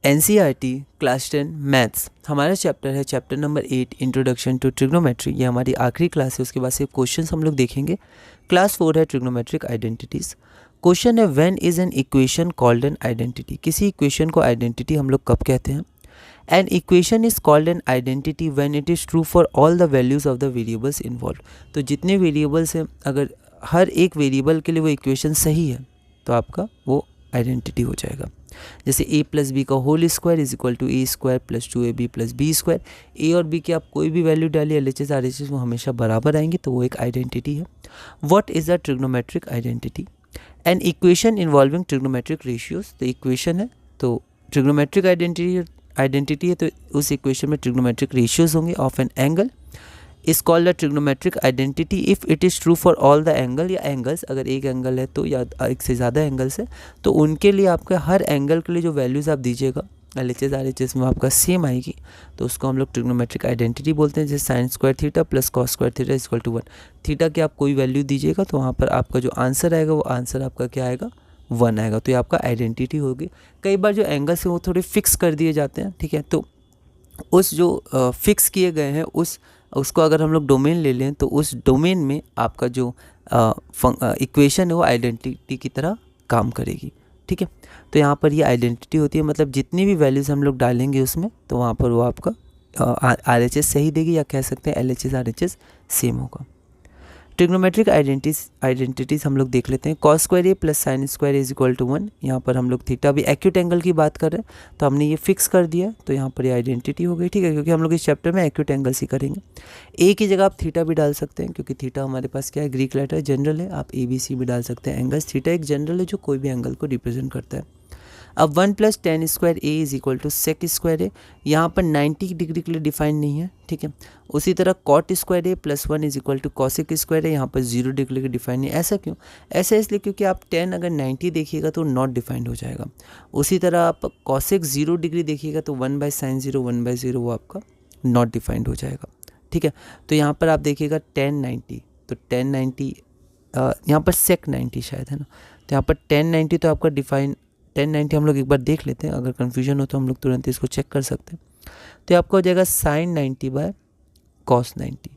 NCERT class 10 maths हमारा chapter है, chapter number 8 introduction to trigonometry. ये हमारी आखिरी क्लास है, उसके बाद से क्वेश्चंस हम लोग देखेंगे। क्लास 4 है ट्रिग्नोमेट्रिक आइडेंटिटीज़। क्वेश्चन है when is an equation called an identity. किसी इक्वेशन को आइडेंटिटी हम लोग कब कहते हैं? An equation is called an identity when it is true for all the values of the variables involve. तो जितने वेरिएबल्स हैं, अगर हर एक वेरिएबल के लिए वो इक्वेशन सही है तो आपका वो आइडेंटिटी हो जाएगा। जैसे a प्लस बी का whole square is equal to A square plus 2ab plus B square. A और बी की आप कोई भी वैल्यू डालिए, LHS RHS वो हमेशा बराबर आएंगे, तो वो एक आइडेंटिटी है। What is a trigonometric identity? An equation involving trigonometric ratios. तो इक्वेशन है तो ट्रिग्नोमेट्रिक आइडेंटिटी है, तो उस इक्वेशन में ट्रिग्नोमेट्रिक रेशियोज होंगे of an angle is called a trigonometric identity if it is true for all the angle, या angles, अगर एक एंगल है तो, या एक से ज़्यादा एंगल्स है तो उनके लिए आपके हर एंगल के लिए जो वैल्यूज़ आप दीजिएगा LHS RHS में आपका सेम आएगी, तो उसको हम लोग ट्रिग्नोमेट्रिक आइडेंटिटी बोलते हैं। जैसे sine square theta plus cos square theta is equal to 1। Theta की आप कोई वैल्यू दीजिएगा तो वहाँ पर आपका जो आंसर आएगा वो आंसर आपका क्या आएगा? 1 आएगा, तो ये आपका आइडेंटिटी होगी। कई बार जो एंगल्स हैं वो थोड़े फिक्स कर दिए जाते हैं, ठीक है, तो उस जो फिक्स किए गए हैं उसको अगर हम लोग डोमेन ले लें तो उस डोमेन में आपका जो इक्वेशन है वो आइडेंटिटी की तरह काम करेगी, ठीक है। तो यहाँ पर ये आइडेंटिटी होती है, मतलब जितनी भी वैल्यूज़ हम लोग डालेंगे उसमें तो वहाँ पर वो आपका RHS सही देगी, या कह सकते हैं LHS RHS सेम होगा। ट्रिग्नोमेट्रिक आइडेंटिटीज़ हम लोग देख लेते हैं। Cos square A plus sine square is equal to 1। यहाँ पर हम लोग थीटा भी एक्यूट एंगल की बात कर रहे हैं तो हमने ये फिक्स कर दिया, तो यहाँ पर ये आइडेंटिटी हो गई, ठीक है, क्योंकि हम लोग इस चैप्टर में एक्यूट एंगल्स ही करेंगे। ए की जगह आप थीटा भी डाल सकते हैं, क्योंकि थीटा हमारे पास क्या है? ग्रीक लेटर जनरल है। आप ABC भी डाल सकते हैं। एंगल्स थीटा एक जनरल है जो कोई भी एंगल को रिप्रेजेंट करता है। अब 1 plus tan square A is equal to sec square A, यहाँ पर 90 डिग्री के लिए डिफाइन नहीं है, ठीक है। उसी तरह cot square A plus 1 is equal to cosec square है, यहाँ पर 0 डिग्री के डिफाइन नहीं है। ऐसा क्यों? ऐसा इसलिए क्योंकि आप 10 अगर 90 देखिएगा तो नॉट डिफाइंड हो जाएगा। उसी तरह आप कॉसिक 0 डिग्री देखिएगा तो 1 बाई साइन 0 1 बाई 0 वो आपका नॉट डिफाइंड हो जाएगा, ठीक है। तो यहाँ पर आप देखिएगा 10 90, तो 10 90 यहाँ पर सेक 90 शायद है ना, तो यहाँ पर 10 90 तो आपका डिफाइन 1090 हम लोग एक बार देख लेते हैं, अगर कन्फ्यूजन हो तो हम लोग तुरंत इसको चेक कर सकते हैं। तो आपका हो जाएगा साइन 90 बाय कॉस 90,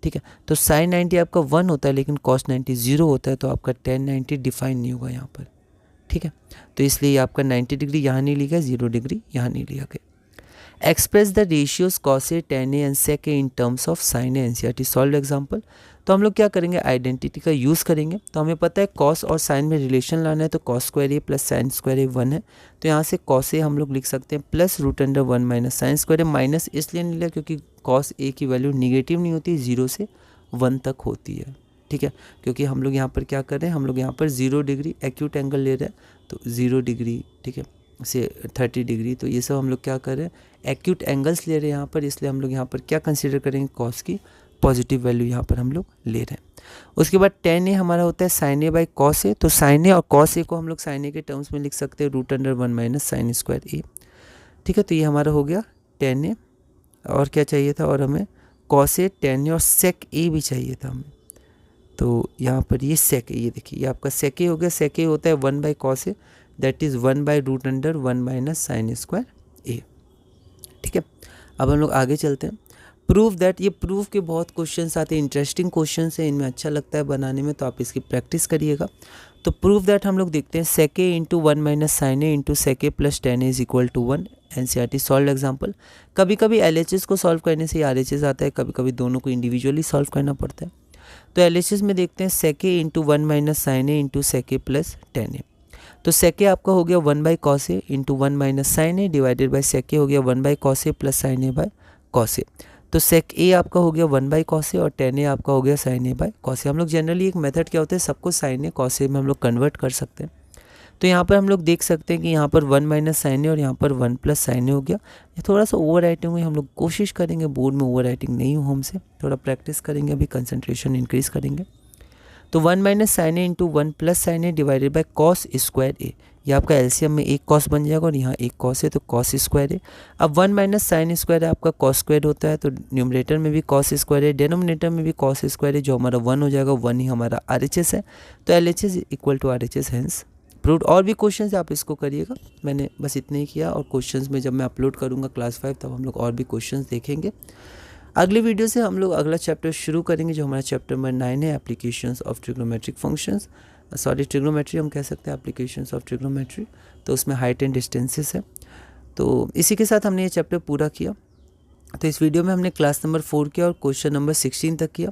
ठीक है। तो साइन 90 आपका 1 होता है लेकिन कॉस 90 0 होता है, तो आपका 1090 डिफाइन नहीं होगा यहाँ पर, ठीक है। तो इसलिए आपका 90 डिग्री यहाँ नहीं लिया गया, 0 डिग्री यहाँ नहीं लिया गया। Express the ratios cos A tan A and sec A in terms of sine A NCERT solve example. तो हम लोग क्या करेंगे? आइडेंटिटी का यूज़ करेंगे। तो हमें पता है कॉस और साइन में रिलेशन लाना है, तो cos square A plus sine square ए 1 है, तो यहाँ से कॉस ए हम लोग लिख सकते हैं plus root under 1 minus sine square A. Minus इसलिए नहीं लिया क्योंकि कॉस ए की वैल्यू निगेटिव नहीं होती, 0 से 1 तक होती है, ठीक है। क्योंकि हम लोग यहाँ पर क्या कर रहे हैं? हम लोग यहाँ पर 0 डिग्री एक्यूट एंगल ले रहे हैं, तो 0 डिग्री, ठीक है, से 30 डिग्री, तो ये सब हम लोग क्या कर रहे हैं? एक्यूट एंगल्स ले रहे हैं यहाँ पर, इसलिए हम लोग यहाँ पर क्या कंसीडर करेंगे? कॉस की पॉजिटिव वैल्यू यहाँ पर हम लोग ले रहे हैं। उसके बाद टेन ए हमारा होता है sign A by cos A, तो साइन ए और कॉस ए को हम लोग साइन ए के टर्म्स में लिख सकते हैं root under 1 minus sine square A, ठीक है। तो ये हमारा हो गया टेन ए, और क्या चाहिए था? और हमें कॉस ए, टेन ए और सेक ए भी चाहिए था हमें, तो यहाँ पर ये सेक ए, ये देखिए ये आपका सेक ए हो गया। सेक ए होता है 1 by cos A, that is 1 by root under 1 minus sine square A, ठीक है। अब हम लोग आगे चलते हैं। प्रूव दैट, ये प्रूव के बहुत क्वेश्चंस आते हैं, इंटरेस्टिंग क्वेश्चंस हैं, इनमें अच्छा लगता है बनाने में, तो आप इसकी प्रैक्टिस करिएगा। तो प्रूव दैट हम लोग देखते हैं sec A into 1 minus sine A into sec A plus tan A is equal to 1। NCERT solve example. कभी कभी LHS को सॉल्व करने से RHS आता है, कभी कभी दोनों को इंडिविजुअली सॉल्व करना पड़ता है। तो LHS में देखते हैं sec A into 1 minus sine A into sec A plus tan A. तो सेक ए आपका हो गया 1 by cos A into 1 minus sine A divided by sec A हो गया 1 by cos A plus sine A by cos A. तो sec A आपका हो गया 1 बाई कॉस ए और टेन ए आपका हो गया साइन ए बाई कॉस ए। हम लोग जनरली एक मेथड क्या होता है, सबको साइन ए कॉस ए में हम लोग कन्वर्ट कर सकते हैं। तो यहाँ पर हम लोग देख सकते हैं कि यहाँ पर 1 माइनस साइन ए और यहाँ पर 1 प्लस साइन ए हो गया। ये थोड़ा सा ओवर राइटिंग हुई, हम लोग कोशिश करेंगे बोर्ड में ओवर राइटिंग नहीं हो हमसे, थोड़ा प्रैक्टिस करेंगे, अभी कंसंट्रेशन इंक्रीज़ करेंगे। तो 1 minus sine A into 1 plus sine A divided by cos square A, ये आपका एलसीएम में एक कॉस बन जाएगा और यहाँ एक कॉस है तो कॉस स्क्वायर है। अब 1 माइनस साइन स्क्वायर आपका कॉस स्क्वायर होता है, तो न्यूमरेटर में भी कॉस स्क्वायर है, डेनोमिनेटर में भी कॉस स्क्वायर है, जो हमारा 1 हो जाएगा, 1 ही हमारा RHS है। तो LHS equal to RHS, hence proved. और भी क्वेश्चन है, आप इसको करिएगा, मैंने बस इतने ही किया। और क्वेश्चंस में जब मैं अपलोड करूँगा क्लास 5 तब हम लोग और भी क्वेश्चंस देखेंगे। अगले वीडियो से हम लोग अगला चैप्टर शुरू करेंगे जो हमारा चैप्टर नंबर 9 है, applications of trigonometric functions. Sorry, trigonometry हम कह सकते हैं, एप्लीकेशंस ऑफ ट्रिग्नोमेट्री। तो उसमें हाइट एंड डिस्टेंसेस है। तो इसी के साथ हमने ये चैप्टर पूरा किया। तो इस वीडियो में हमने क्लास नंबर 4 किया और क्वेश्चन नंबर 16 तक किया।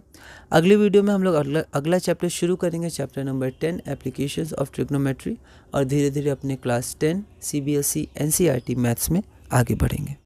अगले वीडियो में हम लोग अगला चैप्टर शुरू करेंगे, chapter number 10, applications of trigonometry. और धीरे धीरे अपने क्लास 10 CBSE NCERT मैथ्स में आगे बढ़ेंगे।